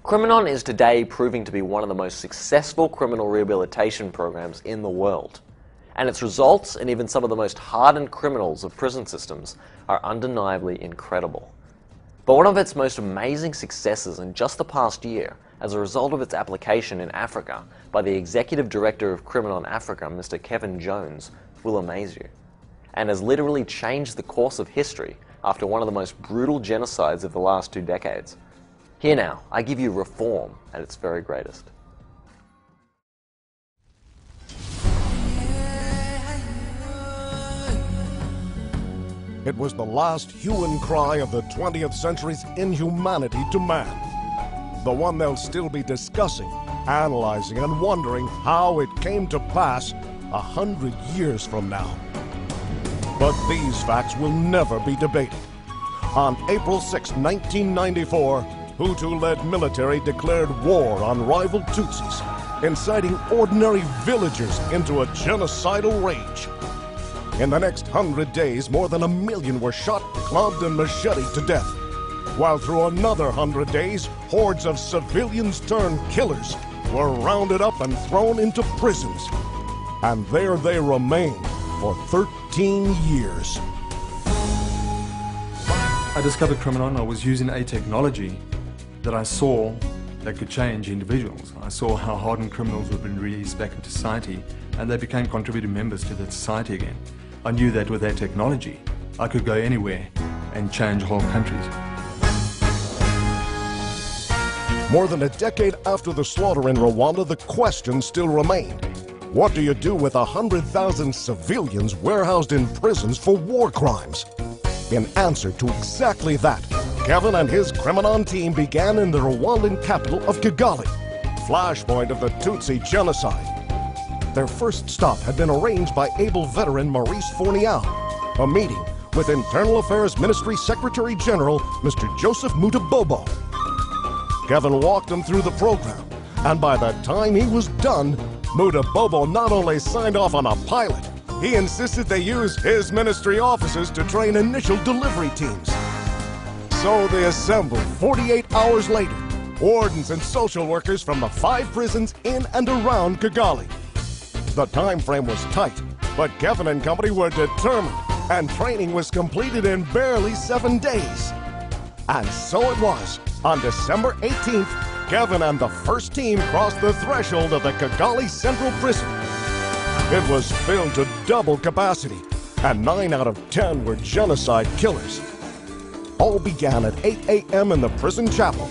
Narconon is today proving to be one of the most successful criminal rehabilitation programs in the world, and its results and even some of the most hardened criminals of prison systems are undeniably incredible. But one of its most amazing successes in just the past year, as a result of its application in Africa by the Executive Director of Criminon Africa, Mr. Kevin Jones, will amaze you, and has literally changed the course of history after one of the most brutal genocides of the last 2 decades. Here now, I give you reform at its very greatest. It was the last hue and cry of the 20th century's inhumanity to man. The one they'll still be discussing, analyzing, and wondering how it came to pass 100 years from now. But these facts will never be debated. On April 6, 1994, Hutu-led military declared war on rival Tutsis, inciting ordinary villagers into a genocidal rage. In the next 100 days, more than 1 million were shot, clubbed, and macheted to death, while through another 100 days, hordes of civilians turned killers were rounded up and thrown into prisons. And there they remained for 13 years. I discovered Criminon. I was using a technology that I saw that could change individuals. I saw how hardened criminals were being released back into society, and they became contributing members to that society again. I knew that with that technology, I could go anywhere and change whole countries. More than a decade after the slaughter in Rwanda, the question still remained. What do you do with 100,000 civilians warehoused in prisons for war crimes? In answer to exactly that, Kevin and his Criminon team began in the Rwandan capital of Kigali, flashpoint of the Tutsi genocide. Their first stop had been arranged by able veteran Maurice Fournier, a meeting with Internal Affairs Ministry Secretary General Mr. Joseph Mutabobo. Kevin walked him through the program, and by the time he was done, Mutabobo not only signed off on a pilot, he insisted they use his ministry offices to train initial delivery teams. So they assembled 48 hours later, wardens and social workers from the 5 prisons in and around Kigali. The time frame was tight, but Kevin and company were determined, and training was completed in barely 7 days. And so it was. On December 18th, Kevin and the first team crossed the threshold of the Kigali Central Prison. It was filled to double capacity, and 9 out of 10 were genocide killers. All began at 8 a.m. in the prison chapel.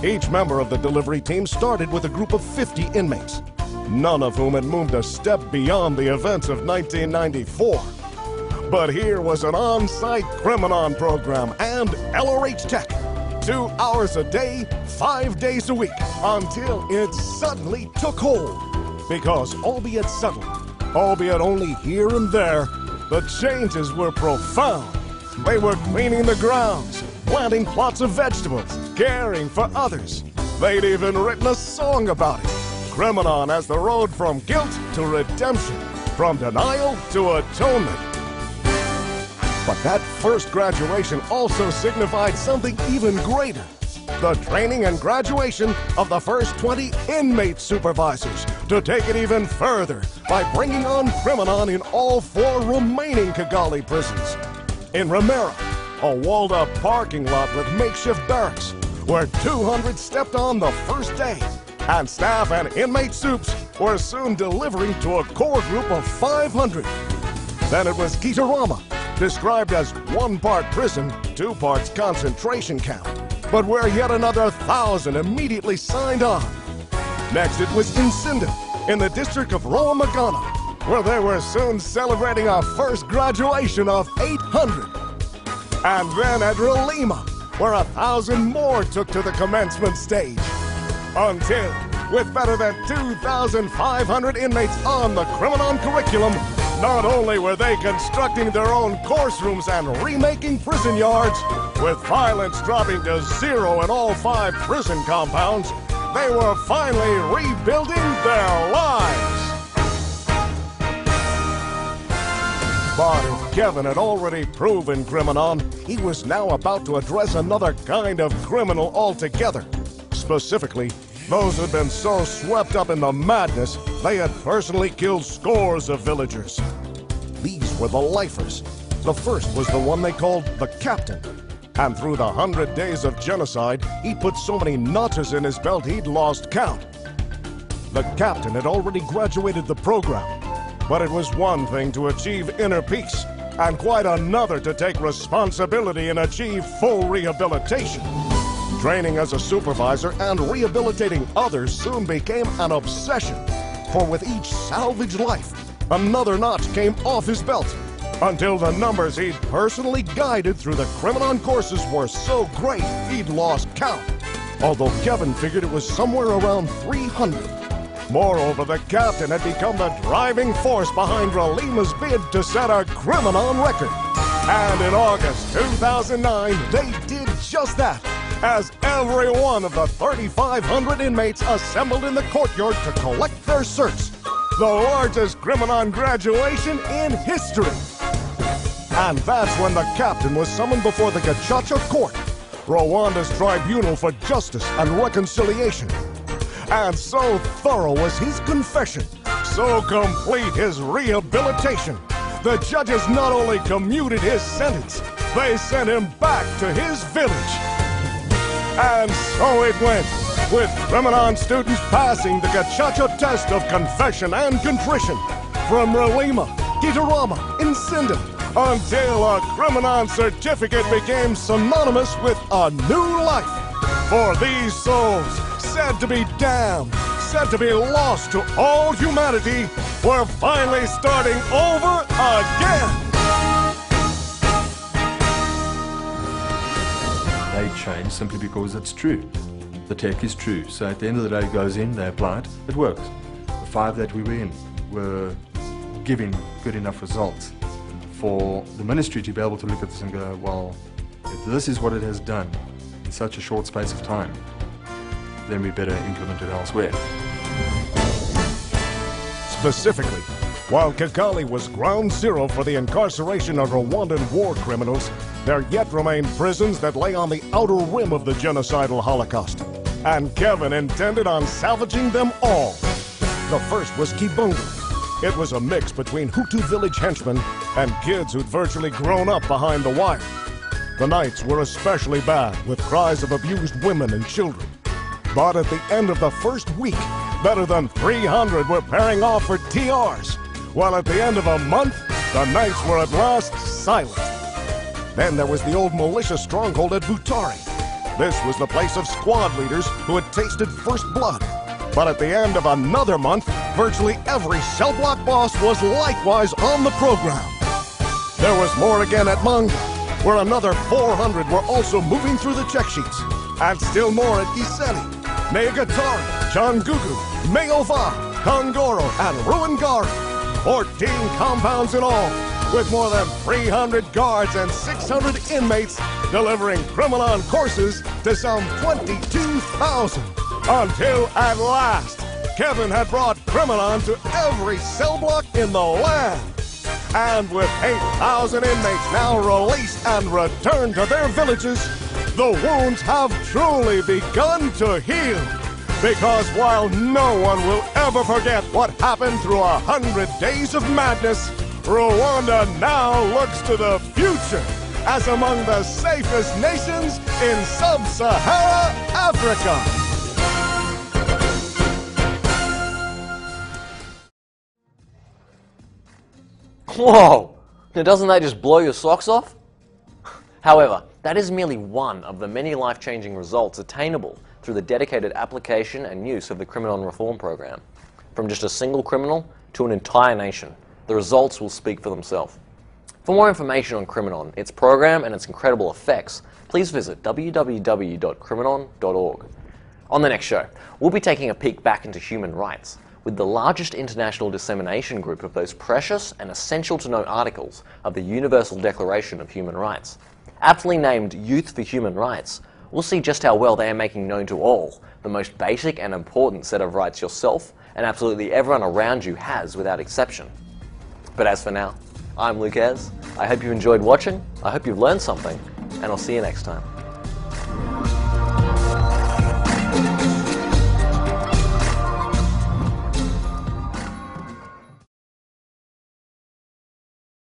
Each member of the delivery team started with a group of 50 inmates, none of whom had moved a step beyond the events of 1994. But here was an on-site Criminon program and LRH Tech, 2 hours a day, 5 days a week, until it suddenly took hold. Because albeit subtle, albeit only here and there, the changes were profound. They were cleaning the grounds, planting plots of vegetables, caring for others. They'd even written a song about it. Criminon as the road from guilt to redemption, from denial to atonement. But that first graduation also signified something even greater. The training and graduation of the first 20 inmate supervisors to take it even further by bringing on Criminon in all 4 remaining Kigali prisons. In Remera, a walled-up parking lot with makeshift barracks, where 200 stepped on the first day, and staff and inmate soups were soon delivering to a core group of 500. Then it was Gitarama, described as 1 part prison, 2 parts concentration camp, but where yet another 1,000 immediately signed on. Next it was Nsinda, in the district of Rwamagana, where they were soon celebrating our first graduation of 800. And then at Relima, where 1,000 more took to the commencement stage. Until, with better than 2,500 inmates on the Criminon curriculum, not only were they constructing their own course rooms and remaking prison yards, with violence dropping to 0 in all 5 prison compounds, they were finally rebuilding their lives. But if Kevin had already proven Criminon, he was now about to address another kind of criminal altogether. Specifically, those who'd been so swept up in the madness, they had personally killed scores of villagers. These were the lifers. The first was the one they called the Captain. And through the 100 days of genocide, he put so many notches in his belt he'd lost count. The Captain had already graduated the program, but it was one thing to achieve inner peace, and quite another to take responsibility and achieve full rehabilitation. Training as a supervisor and rehabilitating others soon became an obsession, for with each salvaged life, another notch came off his belt, until the numbers he'd personally guided through the Criminon courses were so great he'd lost count, although Kevin figured it was somewhere around 300. Moreover, the Captain had become the driving force behind Relima's bid to set a Criminon record. And in August 2009, they did just that, as every one of the 3,500 inmates assembled in the courtyard to collect their certs, the largest Criminon graduation in history. And that's when the Captain was summoned before the Gacaca Court, Rwanda's tribunal for justice and reconciliation. And so thorough was his confession, so complete his rehabilitation, the judges not only commuted his sentence, they sent him back to his village. And so it went, with Criminon students passing the Gacaca test of confession and contrition, from Relima, Gitarama, and Sinda, until a Criminon certificate became synonymous with a new life. For these souls, said to be damned, said to be lost to all humanity, were finally starting over again. They change simply because it's true. The tech is true, so at the end of the day it goes in, they apply it, it works. The 5 that we were in were giving good enough results for the ministry to be able to look at this and go, well, if this is what it has done in such a short space of time, then we better implement it elsewhere. Specifically, while Kigali was ground zero for the incarceration of Rwandan war criminals, there yet remained prisons that lay on the outer rim of the genocidal Holocaust. And Kevin intended on salvaging them all. The first was Kibungo. It was a mix between Hutu village henchmen and kids who'd virtually grown up behind the wire. The nights were especially bad, with cries of abused women and children. But at the end of the first week, better than 300 were pairing off for TRs, while at the end of a month, the nights were at last silent. Then there was the old militia stronghold at Butari. This was the place of squad leaders who had tasted first blood. But at the end of another month, virtually every cell block boss was likewise on the program. There was more again at Manga, where another 400 were also moving through the check sheets. And still more at Giseli, Neagatari, Changugu, Mayova, Kangoro, and Ruangari. 14 compounds in all, with more than 300 guards and 600 inmates delivering Criminon courses to some 22,000. Until at last, Kevin had brought Criminon to every cell block in the land. And with 8,000 inmates now released and returned to their villages, the wounds have truly begun to heal. Because while no one will ever forget what happened through 100 days of madness, Rwanda now looks to the future as among the safest nations in sub-Sahara Africa. Whoa! Now doesn't that just blow your socks off? However, that is merely one of the many life-changing results attainable through the dedicated application and use of the Criminon Reform Program. From just a single criminal to an entire nation, the results will speak for themselves. For more information on Criminon, its program and its incredible effects, please visit www.criminon.org. On the next show, we'll be taking a peek back into human rights, with the largest international dissemination group of those precious and essential-to-know articles of the Universal Declaration of Human Rights. Aptly named Youth for Human Rights, we'll see just how well they are making known to all the most basic and important set of rights yourself and absolutely everyone around you has without exception. But as for now, I'm Lucas. I hope you enjoyed watching, I hope you've learned something, and I'll see you next time.